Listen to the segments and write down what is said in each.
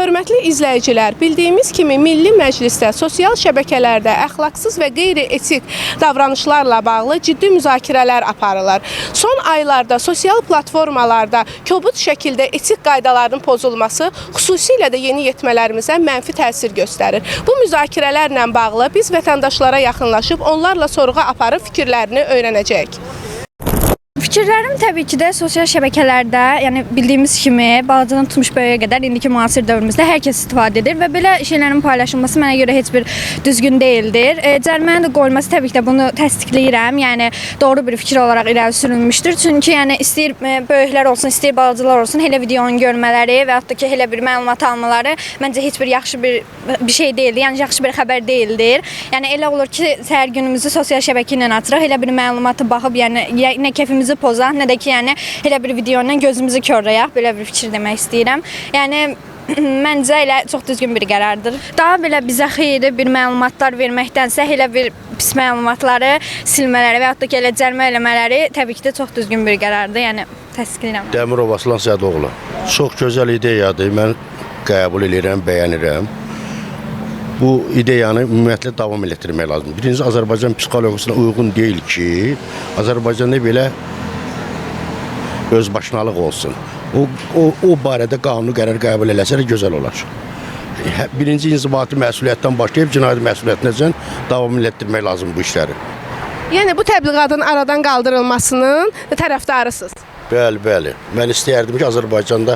Hörmətli izləyicilər, bildiyimiz kimi Milli Məclisdə sosial şəbəkələrdə əxlaqsız və qeyri-etik davranışlarla bağlı ciddi müzakirələr aparılır. Son aylarda sosial platformalarda kobud şəkildə etik qaydaların pozulması xüsusilə də yeni yetmələrimizə mənfi təsir göstərir. Bu müzakirələrlə bağlı biz vətəndaşlara yaxınlaşıb onlarla sorğu aparıb fikirlərini öyrənəcəyik. Fikirlərim təbii ki də sosial şəbəkələrdə, yəni bildiyimiz kimi balacadan tutmuş böyüyə qədər indiki müasir dövrümüzdə hər kəs istifadə edir və belə şeylərin paylaşılması mənə görə heç bir düzgün deyildir. Cərimənin də qoyulması təbii ki də bunu təsdiqləyirəm. Yəni doğru bir fikir olaraq irəli sürülmüşdür. Çünki yəni istəyir böyüklər olsun, istəyir balacalar olsun, elə videonun görmələri və hətta ki elə bir məlumat almaları məncə heç bir yaxşı bir şey deyildir. Yəni yaxşı bir xəbər deyildir. Yəni elə olur ki, səhər günümüzü sosial şəbəkə ilə açırıq, elə bir məlumatı baxıb, yəni nə keyfimizi pozaq, nə də ki, yəni elə bir video ilə gözümüzü korlayaq, belə bir fikir demək istəyirəm. Yəni məncə elə çox düzgün bir qərardır. Daha belə bizə xeyirli bir məlumatlar verməkdənsə elə bir pis məlumatları silmələri və hətta ki elə cərimə eləmələri təbii ki də çox düzgün bir qərardır. Yəni təsdiqləyirəm. Dəmirov Aslan Sədoğlu. Çox gözəl ideyadır. Mən qəbul edirəm, bəyənirəm. Bu ideyanı ümumiyyətlə davam etdirmək lazımdır. Birincisi, Azərbaycan psixologiyasına uyğun deyil ki, Azərbaycanda belə özbaşınalıq olsun. O barədə qanuni qərar qəbul eləsələr gözəl olar. Birinci inzibati məsuliyyətdən başlayıb cinayət məsuliyyətinəcən davam etdirmək lazım bu işləri. Yəni bu təbliğatın aradan qaldırılmasının tərəfdarısınız. Bəli. Mən istəyərdim ki, Azərbaycanda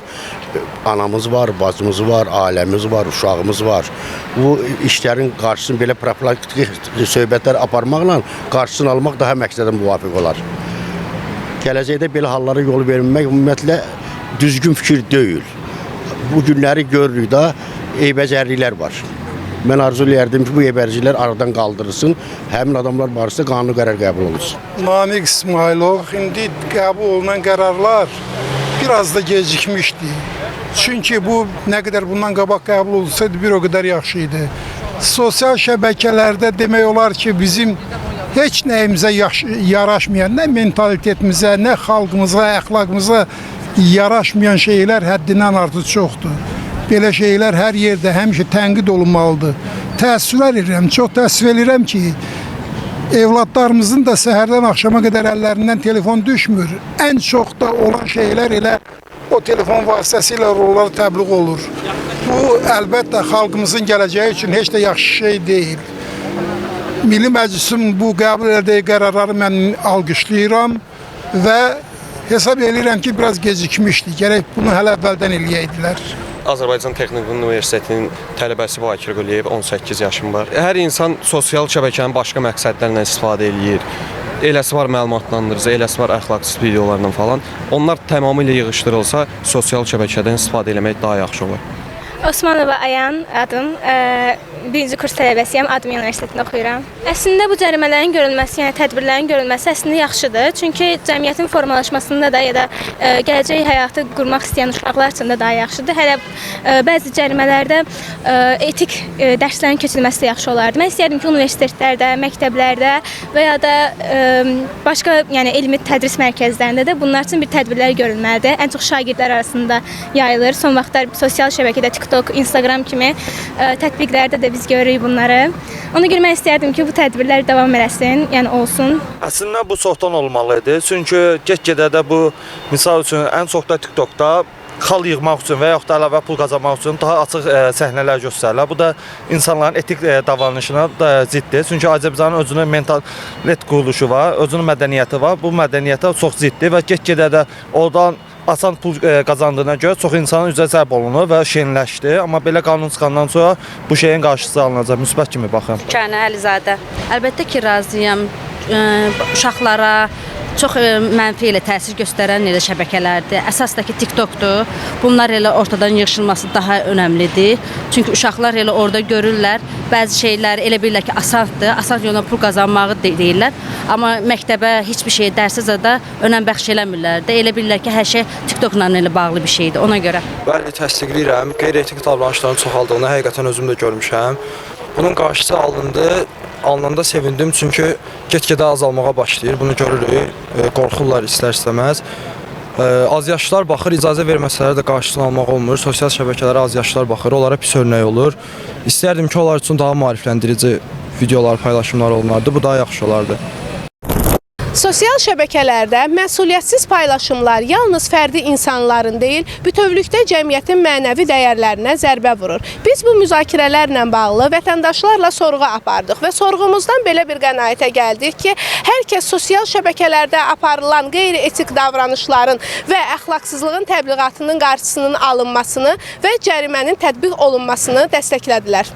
anamız var, bacımız var, ailəmiz var, uşağımız var. Bu işlərin qarşısını belə profilaktik söhbətlər aparmaqla qarşısını almaq daha məqsədə müvafiq olar. Gələcəkdə belə hallara yol vermək ümumiyyətlə düzgün fikir deyil. Bu günləri görürük də eybəcərliklər var. Mən arzulayardım ki, bu eybəcərliklər aradan qaldırılsın, həmin adamlar barəsində qanuni qərar qəbul olunsun. Namiq İsmailov, indi qəbul olunan qərarlar biraz da gecikmişdi. Çünki bu nə qədər bundan qabaq qəbul olsaydı bir o qədər yaxşı idi. Sosial şəbəkələrdə demək olar ki, bizim heç nəyimizə yaraşmayan, nə mentalitetimizə, nə xalqımıza, əxlaqımıza yaraşmayan şeylər həddindən artıq çoxdur. Belə şeylər hər yerdə həmişə tənqid olunmalıdır. Təəssüflər edirəm, çox təəssüf edirəm ki, evladlarımızın da səhərdən axşama qədər əllərindən telefon düşmür. Ən çox da olan şeylər elə o telefon vasitəsilə onlara təbliğ olur. Bu, əlbəttə, xalqımızın gələcəyi üçün heç də yaxşı şey deyil. Milli Məclisin bu qəbul etdiyi qərarları mən alqışlayıram və hesab edirəm ki, biraz gecikmişdi. Gərək bunu hələ əvvəldən eləyəydilər. Azərbaycan Texniki Universitetinin tələbəsi Bakir Quliyev, 18 yaşım var. Hər insan sosial şəbəkənin başqa məqsədlərlə istifadə edir. Eləsi var məlumatlandırıcı, eləsi var əxlaqsız videolarla falan. Onlar tamamilə yığışdırılsa, sosial şəbəkədən istifadə etmək daha yaxşı olur. Osmanova Ayan adım. Birinci kurs tələbəsiyəm, Adem Universitetində oxuyuram. Əslində bu cərimələrin görülməsi, yəni tədbirlərin görülməsi əslində yaxşıdır. Çünki cəmiyyətin formalaşmasında da ya da gələcək həyatı qurmaq istəyən uşaqlar üçün də daha yaxşıdır. Hələ bəzi cərimələrdə etik dərslərin keçirilməsi də yaxşı olardı. Mən istəyərdim ki, universitetlərdə, məktəblərdə və ya da başqa yəni elmi tədris mərkəzlərində də bunlar üçün bir tədbirlər görülməlidir. Ən çox şagirdlər arasında yayılır. Son vaxtlar sosial şəbəkədə TikTok, Instagram kimi tətbiqlərdə də biz görürük bunları. Ona görə mən istəyərdim ki, bu tədbirlər davam eləsin, yəni olsun. Əslində bu çoxdan olmalıdır. Çünki get-gedə də bu, misal üçün, ən çox da TikTokda xal yığmaq üçün və yaxud da əlavə pul qazanmaq üçün daha açıq səhnələr göstərirlər. Bu da insanların etik davranışına da ziddir. Çünki Azərbaycanın özünün mentalitet quruluşu var, özünün mədəniyyəti var. Bu mədəniyyətə çox ziddir və get-gedə də oradan asan pul qazandığına görə çox insanın üzrə zərb olunur və şenləşdi. Amma belə qanun çıxandan sonra bu şeyin qarşısı alınacaq. Müsbət kimi baxın. Kənə Əlizadə. Əlbəttə ki, razıyam. Uşaqlara çox mənfi ilə təsir göstərən elə şəbəkələrdir. Əsas da ki, TikTokdur. Bunlar elə ortadan yığışılması daha önəmlidir. Çünki uşaqlar elə orada görürlər. Bəzi şeylər elə bilirlər ki, asandır. Asan yolla pul qazanmağı deyirlər. Amma məktəbə heç bir şey dərsiz də önəm bəxş eləmirlər də. Elə bilirlər ki, hər şey TikTokla elə bağlı bir şeydir. Ona görə. Bəli, təsdiqləyirəm. Qeyri-etik davranışların çoxaldığını həqiqətən özüm də görmüşəm. Bunun qarşısı alınanda sevindim çünki get-gedə azalmağa başlayır. Bunu görürük, qorxurlar istər-istəməz. Azyaşlılar baxır, icazə verməsələr də qarşısını almaq olmur. Sosial şəbəkələrə azyaşlılar baxır, onlara pis örnək olur. İstərdim ki, onlar üçün daha maarifləndirici videolar, paylaşımlar olunardı. Bu daha yaxşı olardı. Sosial şəbəkələrdə məsuliyyətsiz paylaşımlar yalnız fərdi insanların deyil, bütövlükdə cəmiyyətin mənəvi dəyərlərinə zərbə vurur. Biz bu müzakirələrlə bağlı vətəndaşlarla sorğu apardıq və sorğumuzdan belə bir qənaətə gəldik ki, hər kəs sosial şəbəkələrdə aparılan qeyri-etik davranışların və əxlaqsızlığın təbliğatının qarşısının alınmasını və cərimənin tətbiq olunmasını dəstəklədilər.